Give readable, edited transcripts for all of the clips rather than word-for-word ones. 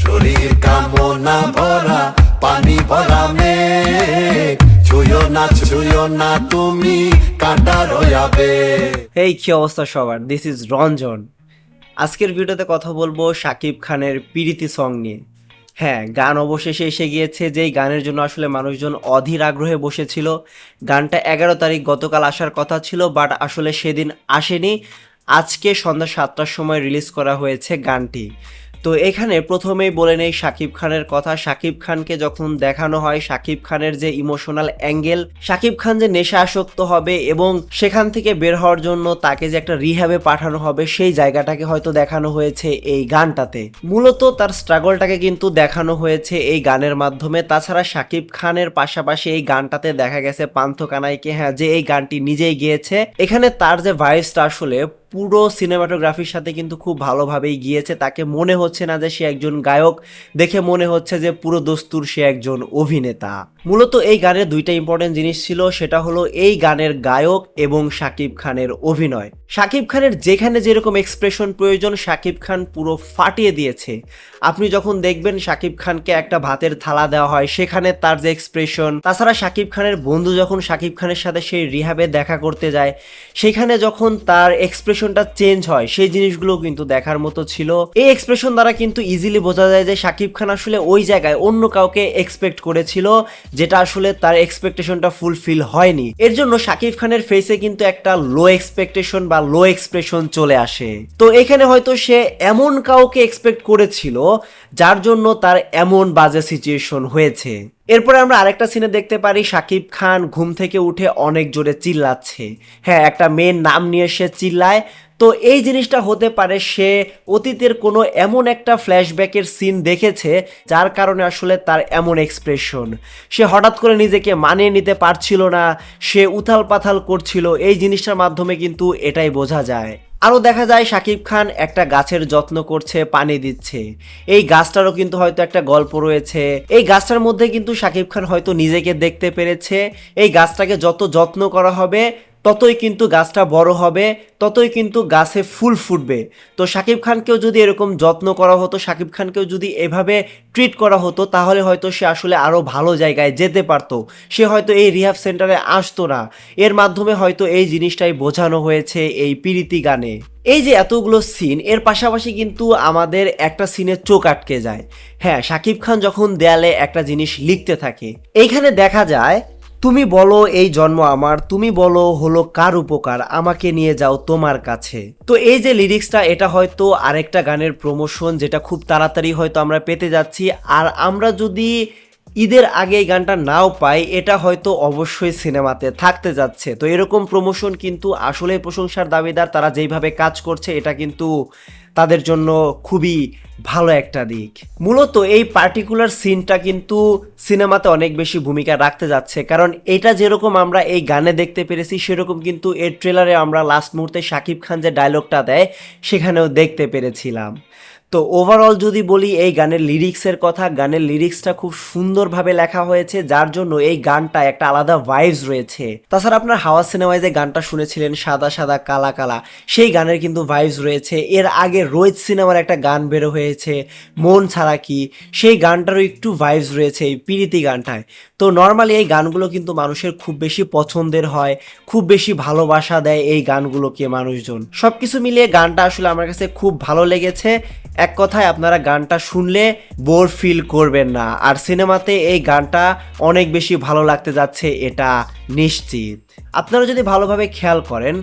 শরীর কামনা ভরা পানি ভরা মেঘ, ছুঁয়ো না তুমি কাঁটা রয়াবে। এই কি অবস্থা সবার, দিস ইজ রঞ্জন। আজকের ভিডিওতে কথা বলবো শাকিব খানের পিরিতি সং নিয়ে। হ্যাঁ, গান অবশেষে এসে গিয়েছে, যেই গানের জন্য আসলে মানুষজন অধীর আগ্রহে বসেছিল। গানটা 11 তারিখ গতকাল আসার কথা ছিল, বাট আসলে সেদিন আসেনি। আজকে সন্ধ্যা 7টার সময় রিলিজ করা হয়েছে গানটি। তো এখানে প্রথমেই বলে নেই শাকিব খানের কথা। শাকিব খানকে যখন দেখানো হয়, শাকিব খানের যে ইমোশনাল অ্যাঙ্গেল, শাকিব খান যে নেশা আসক্ত হবে এবং সেখান থেকে বের হওয়ার জন্য তাকে যে একটা রিহ্যাবে পাঠানো হবে, সেই জায়গাটাকে হয়তো দেখানো হয়েছে এই গানটাতে। মূলত তার স্ট্রাগলটাকে কিন্তু দেখানো হয়েছে এই গানের মাধ্যমে। তাছাড়া শাকিব খানের পাশাপাশি এই গানটাতে দেখা গেছে পান্থ কানাইকে, হ্যাঁ, যে এই গানটি নিজেই গিয়েছে। এখানে তার যে ভয়েসটা আসলে পুরো সিনেমাটোগ্রাফির সাথে কিন্তু খুব ভালোভাবেই গিয়েছে। তাকে মনে হচ্ছে না যে সে একজন গায়ক, দেখে মনে হচ্ছে যে পুরো দস্তুর সে একজন অভিনেতা। মূলত এই গানের দুইটা ইম্পর্টেন্ট জিনিস ছিল, সেটা হলো এই গানের গায়ক এবং শাকিব খানের অভিনয়। শাকিব খানের যেখানে যেরকম এক্সপ্রেশন প্রয়োজন, শাকিব খান পুরো ফাটিয়ে দিয়েছে। আপনি যখন দেখবেন শাকিব খানকে একটা ভাতের থালা দেওয়া হয়, সেখানে তার যে এক্সপ্রেশন, তাছাড়া শাকিব খানের বন্ধু যখন শাকিব খানের সাথে সেই রিহাবে দেখা করতে যায়, সেখানে যখন তার এক্সপ্রেশনটা চেঞ্জ হয়, সেই জিনিসগুলো কিন্তু দেখার মতো ছিল। এই এক্সপ্রেশন দ্বারা কিন্তু ইজিলি বোঝা যায় যে শাকিব খান আসলে ওই জায়গায় অন্য কাউকে এক্সপেক্ট করেছিল, যেটা আসলে তার এক্সপেকটেশনটা ফুলফিল হয়নি। এর জন্য শাকিব খানের ফেসে কিন্তু একটা লো এক্সপেকটেশন বা লো এক্সপ্রেশন চলে আসে। তো এখানে হয়তো সে এমন কাউকে এক্সপেক্ট করেছিল, যার জন্য তার এমন বাজে সিচুয়েশন হয়েছে। এরপরে আমরা আরেকটা সিনে দেখতে পারি শাকিব খান ঘুম থেকে উঠে অনেক জোরে চিল্লাচ্ছে। হ্যাঁ, একটা মেয়ের নাম নিয়ে সে চিল্লায়। তো এই জিনিসটা হতে পারে সে অতীতের কোনো এমন একটা ফ্ল্যাশব্যাকের সিন দেখেছে, যার কারণে আসলে তার এমন এক্সপ্রেশন। সে হঠাৎ করে নিজেকে মানিয়ে নিতে পারছিল না, সে উথাল পাথাল করছিল। এই জিনিসটার মাধ্যমে কিন্তু এটাই বোঝা যায়। আরও দেখা যায় শাকিব খান একটা গাছের যত্ন করছে, পানি দিচ্ছে। এই গাছটারও কিন্তু হয়তো একটা গল্প রয়েছে। এই গাছটার মধ্যে কিন্তু শাকিব খান হয়তো নিজেকে দেখতে পেরেছে। এই গাছটাকে যত যত্ন করা হবে, ততই কিন্তু গাছটা বড় হবে, ততই কিন্তু গাছে ফুল ফুটবে। তো শাকিব খানকেও যদি এরকম যত্ন করা হতো, শাকিব খানকেও যদি এভাবে ট্রিট করা হতো, তাহলে হয়তো সে আসলে আরও ভালো জায়গায় যেতে পারতো। সে হয়তো এই রিহ্যাব সেন্টারে আসতো না। এর মাধ্যমে হয়তো এই জিনিসটাই বোঝানো হয়েছে এই পিরিতি গানে। এই যে এতগুলো সিন, এর পাশাপাশি কিন্তু আমাদের একটা সিনে চোখ আটকে যায়। হ্যাঁ, শাকিব খান যখন দেয়ালে একটা জিনিস লিখতে থাকে, এইখানে দেখা যায়, তুমি বলো এই জন্ম আমার, তুমি বলো হলো কার উপকার, আমাকে নিয়ে যাও তোমার কাছে। তো এই যে লিরিক্সটা, এটা হয়তো আরেকটা গানের প্রমোশন, যেটা খুব তাড়াতাড়ি হয়তো আমরা পেতে যাচ্ছি। আর আমরা যদি ঈদের আগে এই গানটা নাও পাই, এটা হয়তো অবশ্যই সিনেমাতে থাকতে যাচ্ছে। তো এরকম প্রমোশন কিন্তু আসলে প্রশংসার দাবিদার। তারা যেইভাবে কাজ করছে, এটা কিন্তু তাদের জন্য খুবই ভালো একটা দিক। মূলত এই পার্টিকুলার সিনটা কিন্তু সিনেমাতে অনেক বেশি ভূমিকা রাখতে যাচ্ছে, কারণ এটা যেরকম আমরা এই গানে দেখতে পেরেছি, সেরকম কিন্তু এর ট্রেলারে আমরা লাস্ট মুহূর্তে শাকিব খান যে ডায়লগটা দেয়, সেখানেও দেখতে পেরেছিলাম। তো ওভারঅল যদি বলি এই গানের লিরিক্সের কথা, গানের লিরিক্সটা খুব সুন্দরভাবে লেখা হয়েছে, যার জন্য এই গানটা একটা আলাদা ভাইবস রয়েছে। তাছাড়া আপনার হাওয়া সিনেমায় যে গানটা শুনেছিলেন সাদা সাদা কালা কালা, সেই গানের কিন্তু ভাইবস রয়েছে। এর আগে রোহিত সিনেমার একটা গান বেরো হয়েছে মন ছাড়া কি, সেই গানটারও একটু ভাইবস রয়েছে এই পিরিতি গানটায়। তো নর্মালি এই গানগুলো কিন্তু মানুষের খুব বেশি পছন্দের হয়, খুব বেশি ভালোবাসা দেয় এই গানগুলোকে মানুষজন। সবকিছু মিলিয়ে গানটা আসলে আমার কাছে খুব ভালো লেগেছে। এক কথায় আপনারা গানটা শুনলে বোর ফিল করবেন না। আর সিনেমাতে এই গানটা অনেক বেশি ভালো লাগতে যাচ্ছে, এটা নিশ্চিত। আপনারা যদি ভালোভাবে খেয়াল করেন,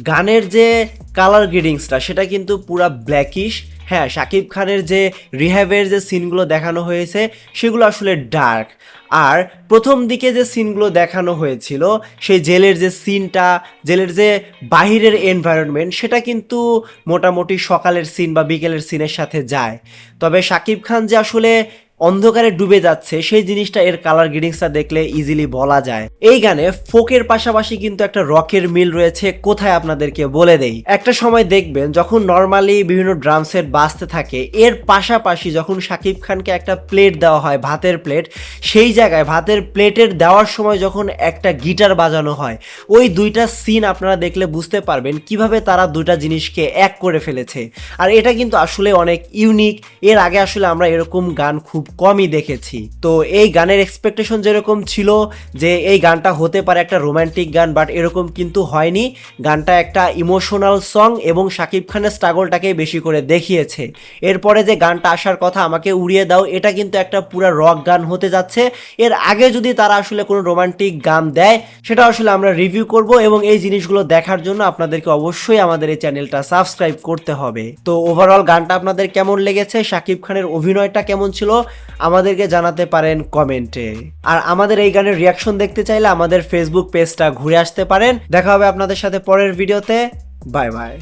গানের যে কালার গ্রেডিংসটা, সেটা কিন্তু পুরা ব্ল্যাকিশ। হ্যাঁ, শাকিব খানের যে রিহ্যাবের যে সিনগুলো দেখানো হয়েছে, সেগুলো আসলে ডার্ক। আর প্রথম দিকে যে সিনগুলো দেখানো হয়েছিল, সেই জেলের যে সিনটা, জেলের যে বাহিরের এনভায়রনমেন্ট, সেটা কিন্তু মোটামুটি সকালের সিন বা বিকেলের সিনের সাথে যায়। তবে শাকিব খান যে আসলে অন্ধকারে ডুবে যাচ্ছে, সেই জিনিসটা এর কালার গ্রেডিংসটা দেখলে ইজিলি বলা যায়। এই গানে ফোকের পাশাপাশি কিন্তু একটা রকের মিল রয়েছে, কোথায় আপনাদেরকে বলে দেই। একটা সময় দেখবেন যখন নর্মালি বিভিন্ন ড্রাম সেট বাজতে থাকে, এর পাশাপাশি যখন শাকিব খানকে একটা প্লেট দেওয়া হয়, ভাতের প্লেট, সেই জায়গায় ভাতের প্লেটের দেওয়ার সময় যখন একটা গিটার বাজানো হয়, ওই দুইটা সিন আপনারা দেখলে বুঝতে পারবেন কিভাবে তারা দুইটা জিনিসকে এক করে ফেলেছে। আর এটা কিন্তু আসলে অনেক ইউনিক, এর আগে আসলে আমরা এরকম গান খুব কমই দেখেছি। তো এই গানের এক্সপেকটেশন যেরকম ছিল যে এই গানটা হতে পারে একটা রোমান্টিক গান, বাট এরকম কিন্তু হয়নি। গানটা একটা ইমোশনাল সং এবং শাকিব খানের স্ট্রাগলটাকে বেশি করে দেখিয়েছে। এরপরে যে গানটা আসার কথা, আমাকে উড়িয়ে দাও, এটা কিন্তু একটা পুরো রক গান হতে যাচ্ছে। এর আগে যদি তারা আসলে কোনো রোমান্টিক গান দেয়, সেটা আসলে আমরা রিভিউ করব, এবং এই জিনিসগুলো দেখার জন্য আপনাদেরকে অবশ্যই আমাদের এই চ্যানেলটা সাবস্ক্রাইব করতে হবে। তো ওভারঅল গানটা আপনাদের কেমন লেগেছে, শাকিব খানের অভিনয়টা কেমন ছিল, আমাদেরকে জানাতে পারেন কমেন্টে। আর আমাদের এই গানের রিয়াকশন দেখতে চাইলে আমাদের ফেসবুক পেজটা ঘুরে আসতে পারেন। দেখা হবে আপনাদের সাথে পরের ভিডিওতে। Bye bye.